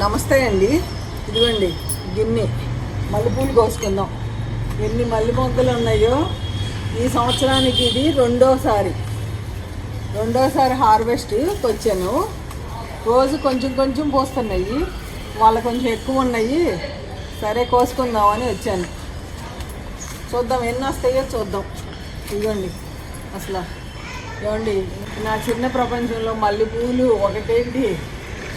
నమస్తే అండి. ఇదిగోండి గిన్నె మల్లెపూలు కోసుకుందాం. ఎన్ని మల్లె మొగ్గలు ఉన్నాయో. ఈ సంవత్సరానికి ఇది రెండోసారి హార్వెస్ట్కి వచ్చాను. రోజు కొంచెం కొంచెం పోస్తున్నాయి, వాళ్ళ కొంచెం ఎక్కువ ఉన్నాయి. సరే కోసుకుందామని వచ్చాను. చూద్దాం ఎన్ని వస్తాయో చూద్దాం. ఇదిగోండి అసలు ఏమండి, నా చిన్న ప్రపంచంలో మల్లెపూలు ఒకటేంటి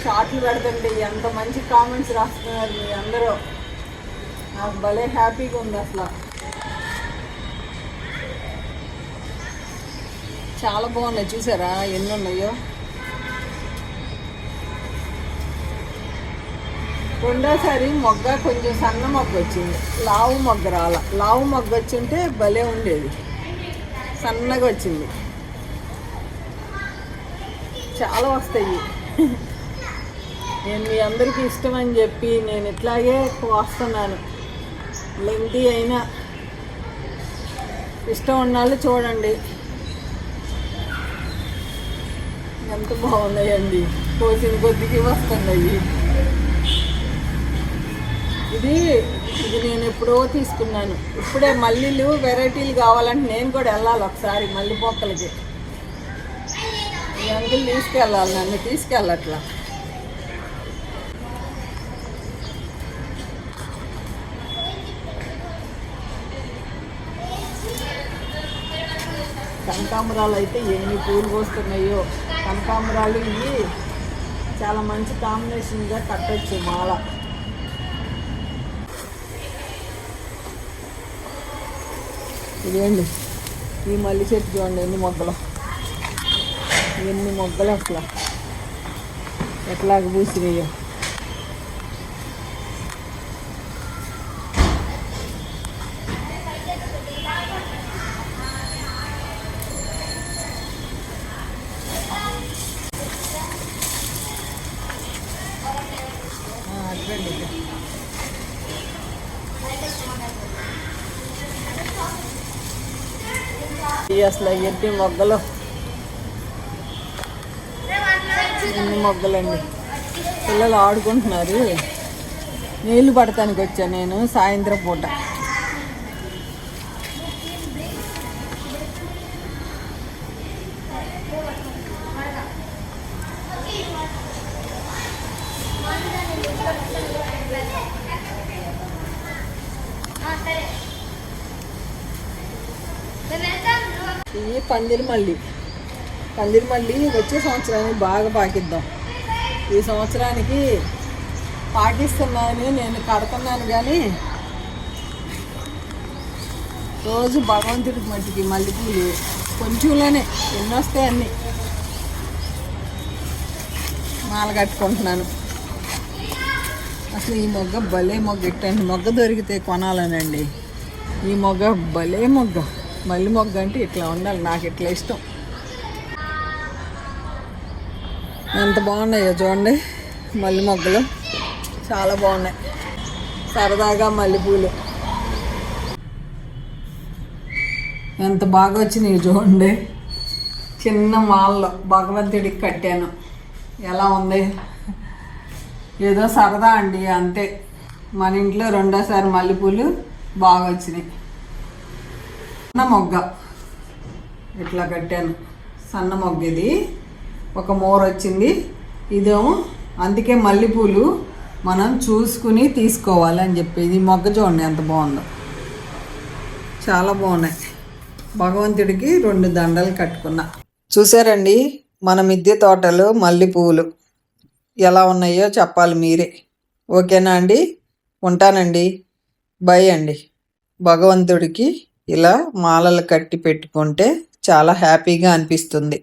షార్ట్లు పెడుతుంటే ఎంత మంచి కామెంట్స్ రాస్తున్నారు మీ అందరూ. నాకు భలే హ్యాపీగా ఉంది. అసలు చాలా బాగున్నాయి. చూసారా ఎన్ని ఉన్నాయో. రెండోసారి మొగ్గ కొంచెం సన్న మొగ్గ వచ్చింది, లావు మొగ్గ రాల. లావు మొగ్గ వచ్చింటే భలే ఉండేది, సన్నగా వచ్చింది. చాలా వస్తాయి. నేను మీ అందరికీ ఇష్టం అని చెప్పి నేను ఇట్లాగే వస్తున్నాను. లెంతి అయినా ఇష్టం ఉన్నాళ్ళు చూడండి ఎంత బాగున్నాయండి. కోసిన కొద్దికి వస్తున్నాయి. ఇది నేను ఎప్పుడో తీసుకున్నాను. ఇప్పుడే మల్లీలు వెరైటీలు కావాలంటే నేను కూడా వెళ్ళాలి ఒకసారి మల్లె మొక్కలకి. ఈ అంకుల్ తీసుకెళ్ళాలి, నన్ను తీసుకెళ్ళట్లా. కనకాంబరాలు అయితే ఎన్ని పూలు పోస్తున్నాయో. కనకాంబరాలు ఇవి చాలా మంచి కాంబినేషన్గా కట్టచ్చు మాల. ఇదేండి ఈ మల్లి చెట్టు చూడండి ఎన్ని మొగ్గలు అసలు ఎట్లాగ పూసినాయో. అసలు ఎన్ని మొగ్గలండి. పిల్లలు ఆడుకుంటున్నారు. నీళ్లు పడటానికి వచ్చాను నేను సాయంత్రం పూట. ఈ పందిరి మళ్ళీ వచ్చే సంవత్సరానికి బాగా పాకిద్దాం. ఈ సంవత్సరానికి పాకిస్తున్నాను, నేను కడుతున్నాను. కానీ రోజు భగవంతుడికి మట్టికి మల్లెపూలు కొంచెంలోనే ఎన్ని వస్తాయి అన్నీ మాల కట్టుకుంటున్నాను. అసలు ఈ మొగ్గ భలే మొగ్గ. ఇట్టండి మొగ్గ దొరికితే కొనాలనండి. ఈ మొగ్గ భలే మొగ్గ. మల్లె మొగ్గ అంటే ఇట్లా ఉండాలి, నాకు ఇట్లా ఇష్టం. ఎంత బాగున్నాయో చూడండి మల్లె మొగ్గలు, చాలా బాగున్నాయి. సరదాగా మల్లెపూలు ఎంత బాగా వచ్చినాయి చూడండి. చిన్న మాలలో భగవంతుడికి కట్టాను. ఎలా ఉంది? ఏదో సరదా అండి అంతే. మన ఇంట్లో రెండోసారి మల్లెపూలు బాగా వచ్చినాయి. సన్న మొగ్గ ఇట్లా కట్టాను. సన్న మొగ్గ ఇది ఒక మోర వచ్చింది. ఇదేమో అందుకే మల్లెపూలు మనం చూసుకుని తీసుకోవాలని చెప్పేది. మొగ్గ చూడండి ఎంత బాగుందో, చాలా బాగున్నాయి. భగవంతుడికి 2 దండలు కట్టుకున్నా. చూసారండి మన మిద్దె తోటలో మల్లెపూలు ఎలా ఉన్నాయో చెప్పాలి మీరే. ఓకేనా అండి? ఉంటానండి. బై అండి. భగవంతుడికి ఇలా మాలలు కట్టి పెట్టుకుంటే చాలా హ్యాపీగా అనిపిస్తుంది.